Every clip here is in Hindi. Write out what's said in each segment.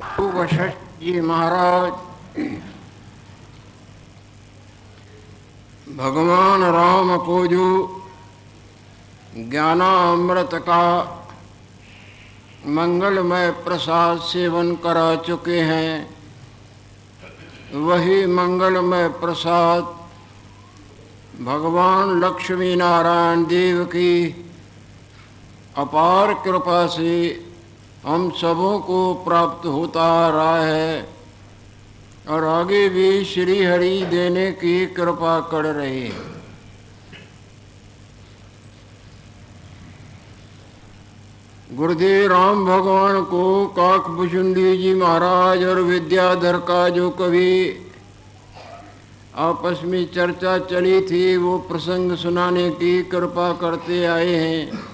वशिष्ठ जी महाराज भगवान राम को जो ज्ञानामृत का मंगलमय प्रसाद सेवन करा चुके हैं, वही मंगलमय प्रसाद भगवान लक्ष्मी नारायण देव की अपार कृपा से हम सबों को प्राप्त होता रहा है और आगे भी श्री हरि देने की कृपा कर रहे हैं। गुरुदेव राम भगवान को काकभूषुंडी जी महाराज और विद्याधर का जो कभी आपस में चर्चा चली थी, वो प्रसंग सुनाने की कृपा करते आए हैं।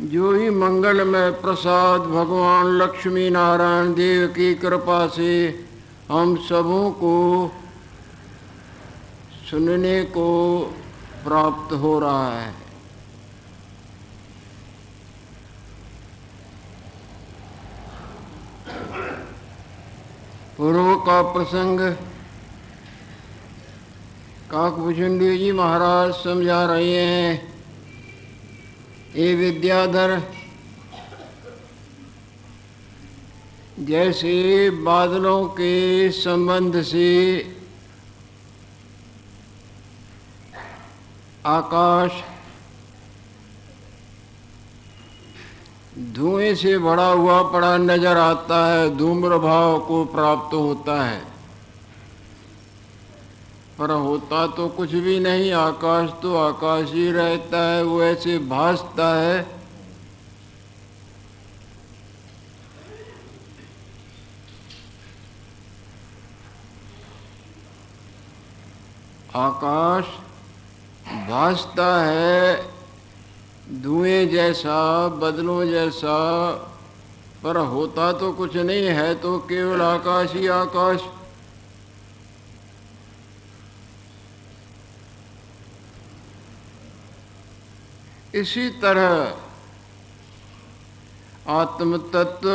जो ही मंगलमय प्रसाद भगवान लक्ष्मी नारायण देव की कृपा से हम सबों को सुनने को प्राप्त हो रहा है। पूर्व का प्रसंग काकभूषुंडी जी महाराज समझा रहे हैं। ये विद्याधर, जैसे बादलों के संबंध से आकाश धुएं से भरा हुआ पड़ा नजर आता है, धूम्र भाव को प्राप्त होता है, पर होता तो कुछ भी नहीं। आकाश तो आकाश ही रहता है, वो ऐसे भासता है। आकाश भासता है धुएं जैसा, बदलों जैसा, पर होता तो कुछ नहीं है, तो केवल आकाश ही आकाश। इसी तरह आत्म तत्व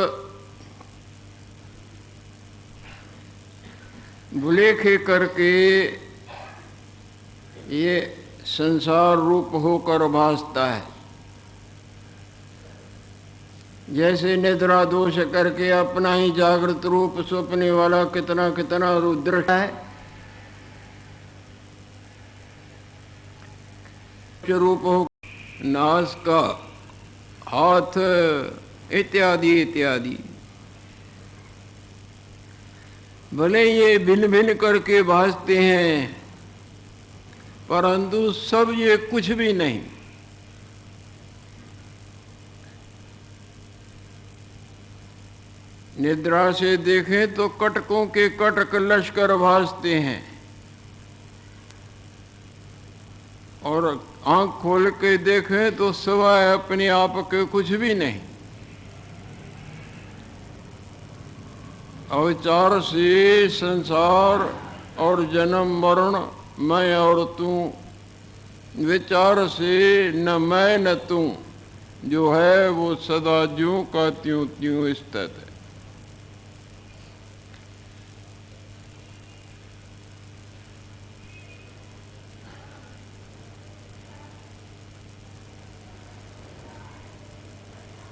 भुलेखे करके ये संसार रूप होकर भासता है। जैसे निद्रा दोष करके अपना ही जागृत रूप सपने वाला कितना कितना रुद्र है, रूप हो नास का, हाथ इत्यादि इत्यादि। भले ये भिन्न भिन्न करके भासते हैं, परंतु सब ये कुछ भी नहीं। निद्रा से देखें तो कटकों के कटक लश्कर भासते हैं, और आंख खोल के देखें तो सिवाय अपने आप के कुछ भी नहीं। अविचार से संसार और जन्म मरण, मैं और तू, विचार से न मैं न तू, जो है वो सदा ज्यों का त्यों त्यों स्थित है।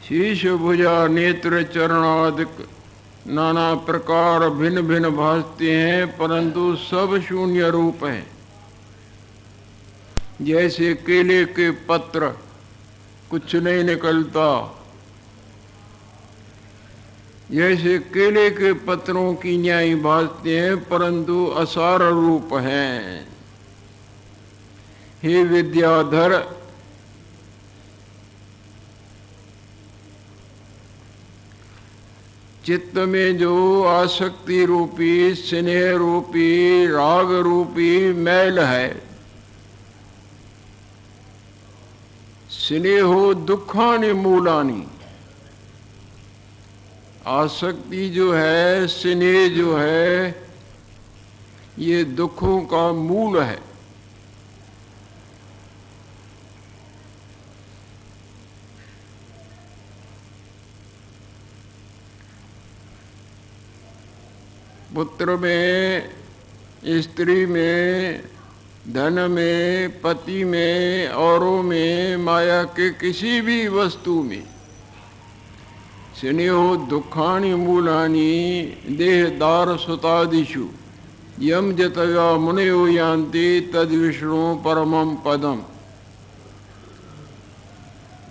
शीश भुजा नेत्र चरणादिक नाना प्रकार भिन्न भिन्न भासते हैं, परंतु सब शून्य रूप है। जैसे केले के पत्र, कुछ नहीं निकलता, जैसे केले के पत्रों की न्याय भासते हैं, परंतु असार रूप हैं। हे विद्याधर, चित्त में जो आसक्ति रूपी, स्नेह रूपी, राग रूपी मैल है, स्नेहो दुखानि मूलानि, आसक्ति जो है, स्नेह जो है, ये दुखों का मूल है। पुत्र में, स्त्री में, धन में, पति में, औरों में, माया के किसी भी वस्तु में। स्नेहो दुखानि मूलानि देहदार सुतादिषु यम जतया मुनयो यान्ति तद विष्णु परमं पदम।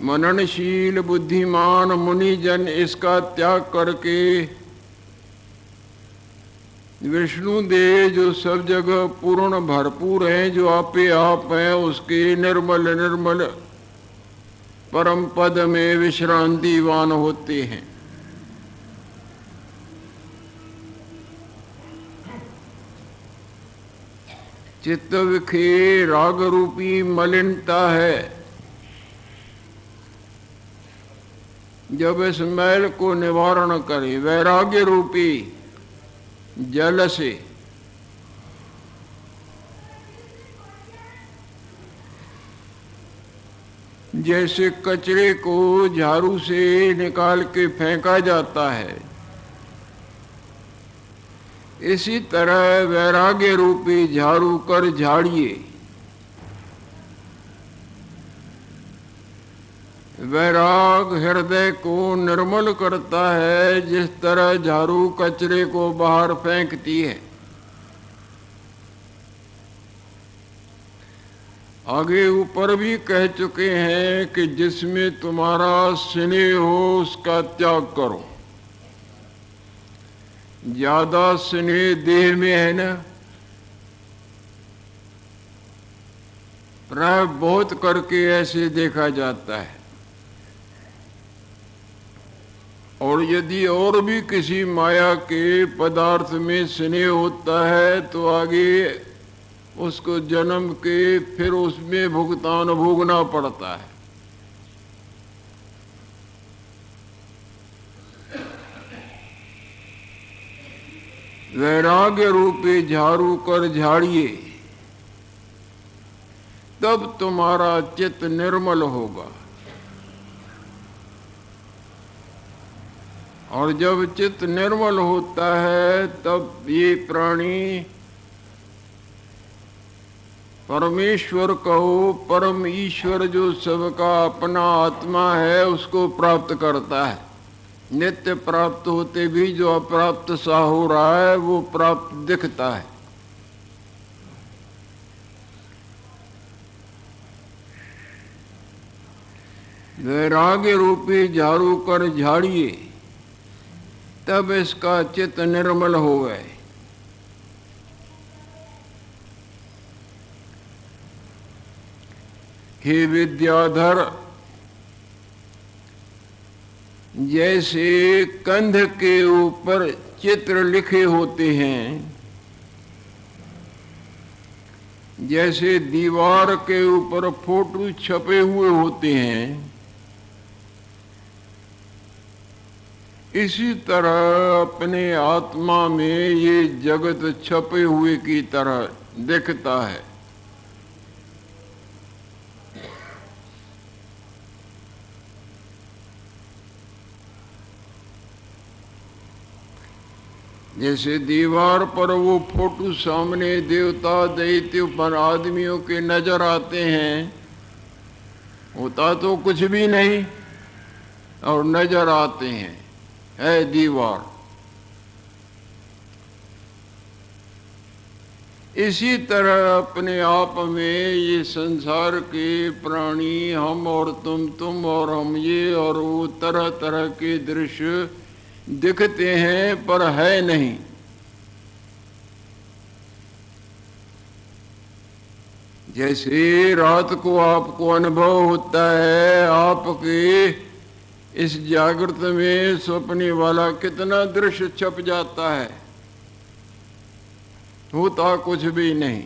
मननशील बुद्धिमान मुनिजन इसका त्याग करके विष्णु देव जो सब जगह पूर्ण भरपूर हैं, जो आपे आप हैं, उसके निर्मल निर्मल परम पद में विश्रांतिवान होते हैं। चित्त विखे राग रूपी मलिनता है। जब इस मैल को निवारण करे वैराग्य रूपी जल से, जैसे कचरे को झाड़ू से निकाल के फेंका जाता है, इसी तरह वैराग्य रूपी झाड़ू कर झाड़िए। वैराग हृदय को निर्मल करता है, जिस तरह झाड़ू कचरे को बाहर फेंकती है। आगे ऊपर भी कह चुके हैं कि जिसमें तुम्हारा स्नेह हो उसका त्याग करो। ज्यादा स्नेह देह में है ना, प्राय बहुत करके ऐसे देखा जाता है। और यदि और भी किसी माया के पदार्थ में स्नेह होता है तो आगे उसको जन्म के फिर उसमें भुगतान भोगना पड़ता है। वैराग्य रूपी झाड़ू कर झाड़िए, तब तुम्हारा चित्त निर्मल होगा। और जब चित्त निर्मल होता है तब ये प्राणी परमेश्वर कहो, परम ईश्वर जो सबका अपना आत्मा है उसको प्राप्त करता है। नित्य प्राप्त होते भी जो अप्राप्त सा हो रहा है वो प्राप्त दिखता है। वैराग्य रूपी झाड़ू कर झाड़िए, तब इसका चित्त निर्मल हो गए। हे विद्याधर, जैसे कंध के ऊपर चित्र लिखे होते हैं, जैसे दीवार के ऊपर फोटो छपे हुए होते हैं, इसी तरह अपने आत्मा में ये जगत छपे हुए की तरह दिखता है। जैसे दीवार पर वो फोटो सामने देवता दैत्य पर आदमियों के नजर आते हैं, होता तो कुछ भी नहीं और नजर आते हैं, है दीवार। इसी तरह अपने आप में ये संसार के प्राणी, हम और तुम और हम, ये और वो तरह तरह के दृश्य दिखते हैं पर है नहीं। जैसे रात को आपको अनुभव होता है, आपके इस जागृत में स्वप्न वाला कितना दृश्य छप जाता है, होता कुछ भी नहीं।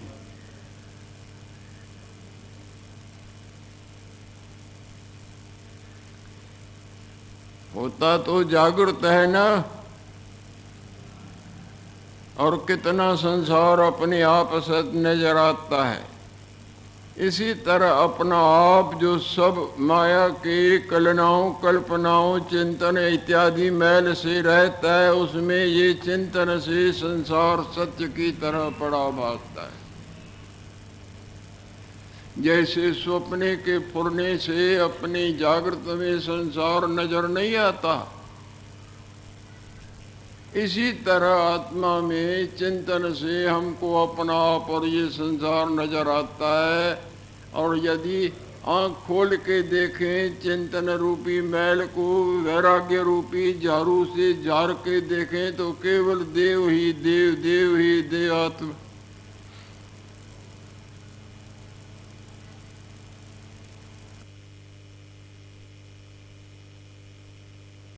होता तो जागृत है ना, और कितना संसार अपने आप सत नजर आता है। इसी तरह अपना आप जो सब माया के कलनाओं कल्पनाओं चिंतन इत्यादि मैल से रहता है, उसमें ये चिंतन से संसार सत्य की तरह पड़ा भासता है। जैसे स्वप्ने के फुरने से अपनी जागृत में संसार नजर नहीं आता, इसी तरह आत्मा में चिंतन से हमको अपना आप और ये संसार नजर आता है। और यदि आँख खोल के देखें चिंतन रूपी मैल को, वैराग्य रूपी झाड़ू से झाड़ के देखें तो केवल देव ही देव, देव ही देव, आत्मा